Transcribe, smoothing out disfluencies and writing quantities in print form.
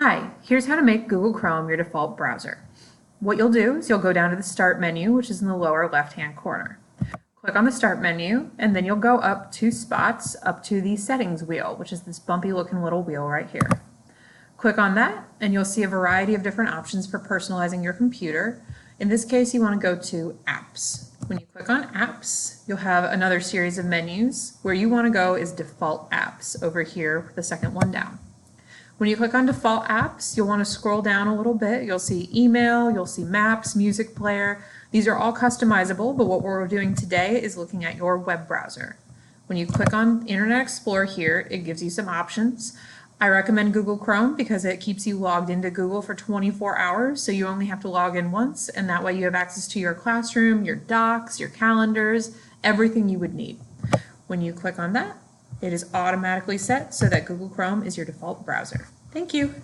Hi, here's how to make Google Chrome your default browser. What you'll do is you'll go down to the Start menu, which is in the lower left-hand corner. Click on the Start menu, and then you'll go up 2 spots up to the Settings wheel, which is this bumpy looking little wheel right here. Click on that, and you'll see a variety of different options for personalizing your computer. In this case, you want to go to Apps. When you click on Apps, you'll have another series of menus. Where you want to go is Default Apps over here, the second one down. When you click on Default Apps, you'll want to scroll down a little bit. You'll see Email, you'll see Maps, Music Player. These are all customizable, but what we're doing today is looking at your web browser. When you click on Internet Explorer here, it gives you some options. I recommend Google Chrome because it keeps you logged into Google for 24 hours, so you only have to log in once, and that way you have access to your classroom, your docs, your calendars, everything you would need. When you click on that, it is automatically set so that Google Chrome is your default browser. Thank you.